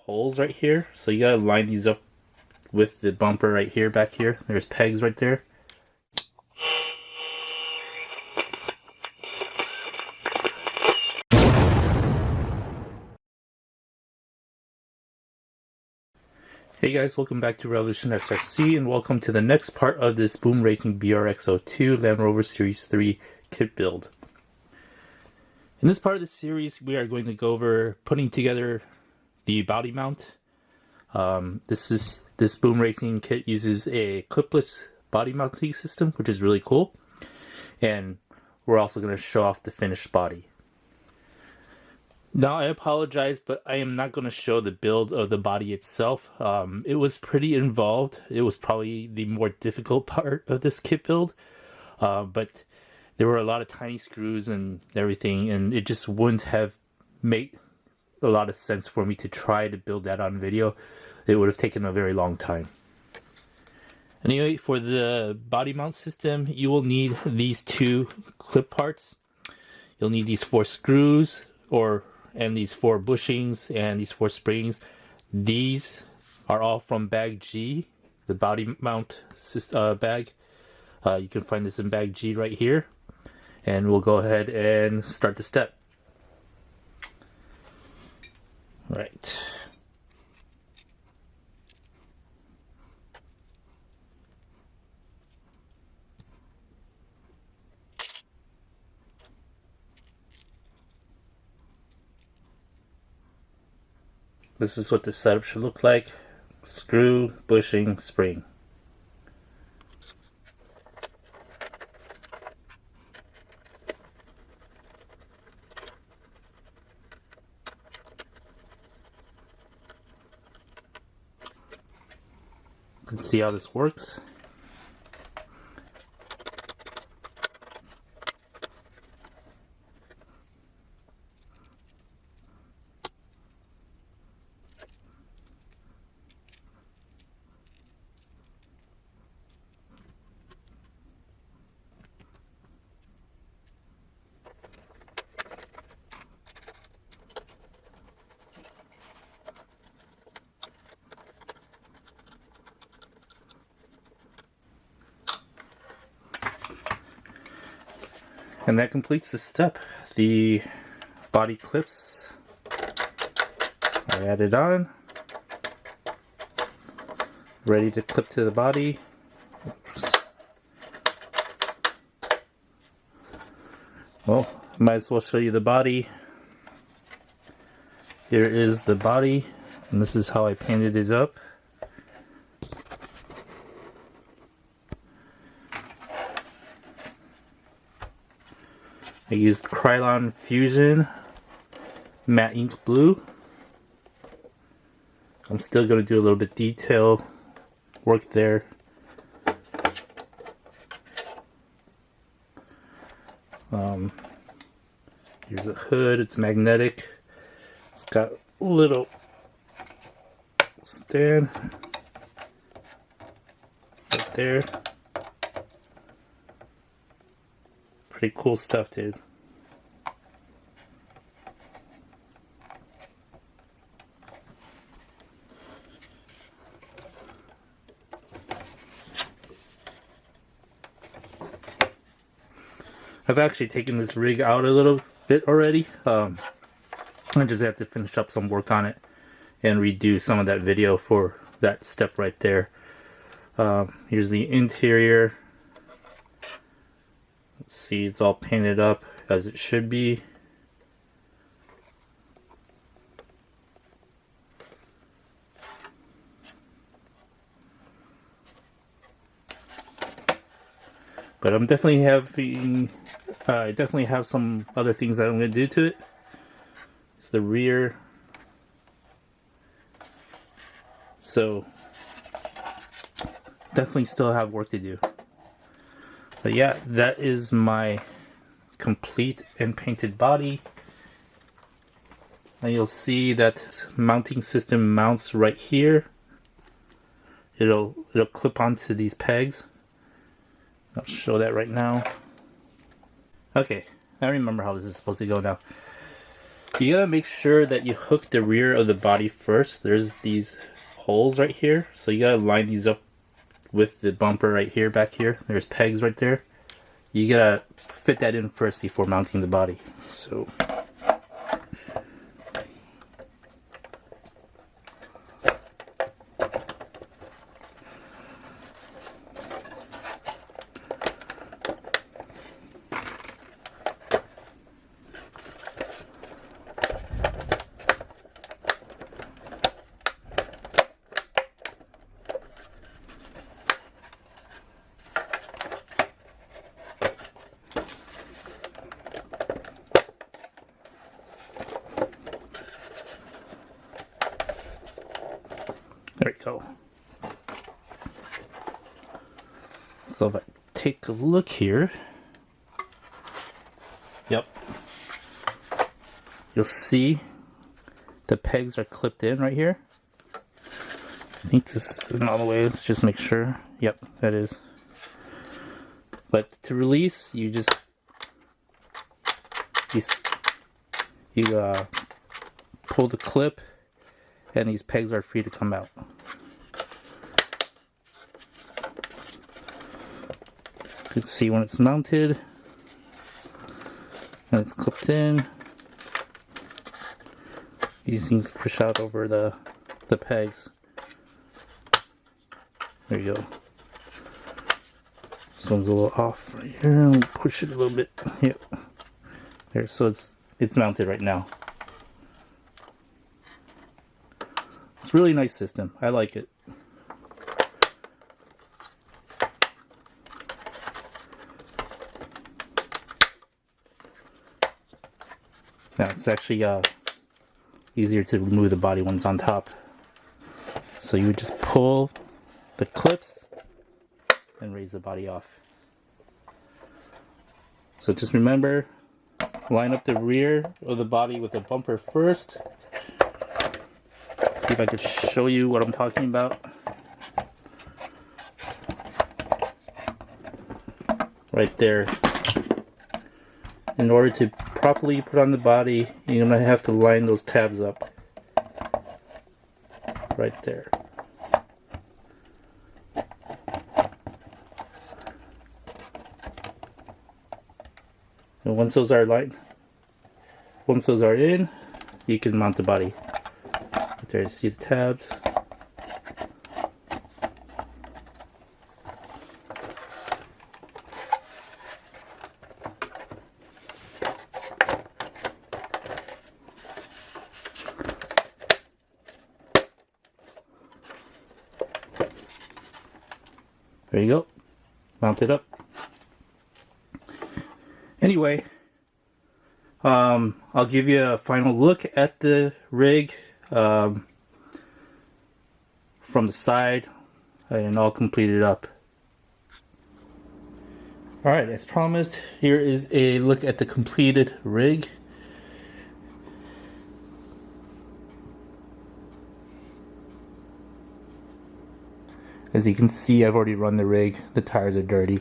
holes right here, so you gotta line these up with the bumper right here, back here. There's pegs right there. Hey guys, welcome back to Revolution XRC, and welcome to the next part of this Boom Racing BRX02 Land Rover Series 3 kit build. In this part of the series, we are going to go over putting together the body mount. This Boom Racing kit uses a clipless body mounting system, which is really cool. And we're also going to show off the finished body. Now, I apologize, but I am not going to show the build of the body itself. It was pretty involved. It was probably the more difficult part of this kit build. But there were a lot of tiny screws and everything, and it just wouldn't have made a lot of sense for me to try to build that on video. It would have taken a very long time. Anyway, for the body mount system, you will need these two clip parts. You'll need these 4 screws, and these 4 bushings, and these 4 springs. These are all from bag G, the body mount bag. You can find this in bag G right here. And we'll go ahead and start the step. Right. This is what the setup should look like. Screw, bushing, spring. You can see how this works. And that completes the step. The body clips are added on, ready to clip to the body. Oops. Well, might as well show you the body. Here is the body, and this is how I painted it up. I used Krylon Fusion matte ink blue. I'm still going to do a little bit detail work there. Here's a hood. It's magnetic. It's got a little stand right there. Pretty cool stuff, dude. I've actually taken this rig out a little bit already. I just have to finish up some work on it and redo some of that video for that step right there. Here's the interior. Let's see, it's all painted up as it should be. But I'm definitely having, I definitely have some other things that I'm going to do to it. It's the rear. So, definitely still have work to do. But yeah, that is my complete and painted body. And you'll see that mounting system mounts right here. It'll clip onto these pegs. I'll show that right now. Okay, I remember how this is supposed to go now. You gotta make sure that you hook the rear of the body first. There's these holes right here, so you gotta line these up with the bumper right here, back here. There's pegs right there. You gotta fit that in first before mounting the body. So there we go. So if I take a look here, yep, you'll see the pegs are clipped in right here. I think this isn't all the way. Let's just make sure. Yep, that is. But to release, you just pull the clip, and these pegs are free to come out. You can see when it's mounted and it's clipped in. These things push out over the pegs. There you go. This one's a little off right here. Let me push it a little bit. Yep. There, so it's mounted right now. It's a really nice system. I like it. Now it's actually easier to remove the body when it's on top. So you would just pull the clips and raise the body off. So just remember, line up the rear of the body with the bumper first. See if I can show you what I'm talking about. Right there. In order to properly put on the body, you're going to have to line those tabs up. Right there. And once those are in, you can mount the body. Right there, you see the tabs. There you go, mount it up. Anyway, I'll give you a final look at the rig from the side, and I'll complete it up. Alright, as promised, here is a look at the completed rig. As you can see, I've already run the rig. The tires are dirty.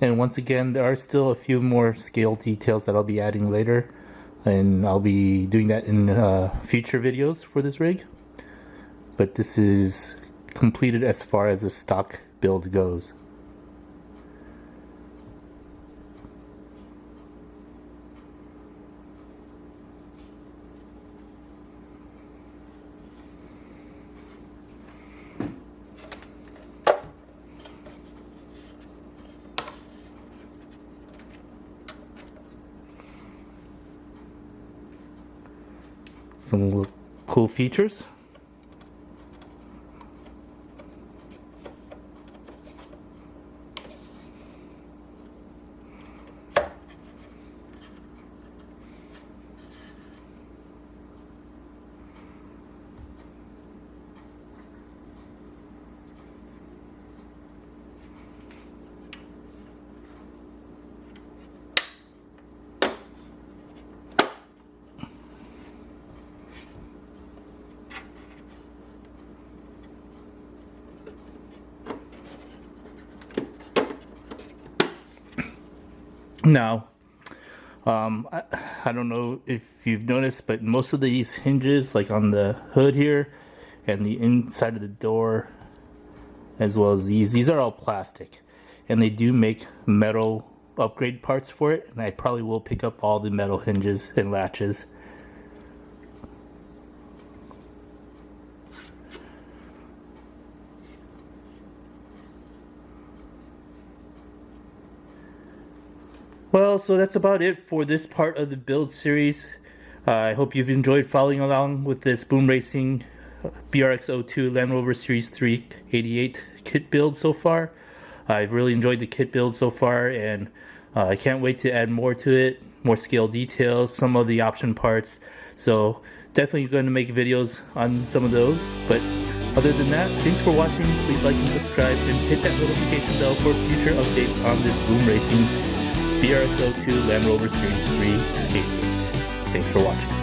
And once again, there are still a few more scale details that I'll be adding later, and I'll be doing that in future videos for this rig. But this is completed as far as the stock build goes. Some cool features. Now, I don't know if you've noticed, but most of these hinges, like on the hood here and the inside of the door, as well as these are all plastic, and they do make metal upgrade parts for it, and I probably will pick up all the metal hinges and latches. Well, so that's about it for this part of the build series. I hope you've enjoyed following along with this Boom Racing BRX02 Land Rover Series 388 kit build so far. I've really enjoyed the kit build so far, and I can't wait to add more to it, more scale details, some of the option parts. So definitely going to make videos on some of those. But other than that, thanks for watching. Please like and subscribe and hit that notification bell for future updates on this Boom Racing BRX02 Land Rover Series 388. Thanks for watching.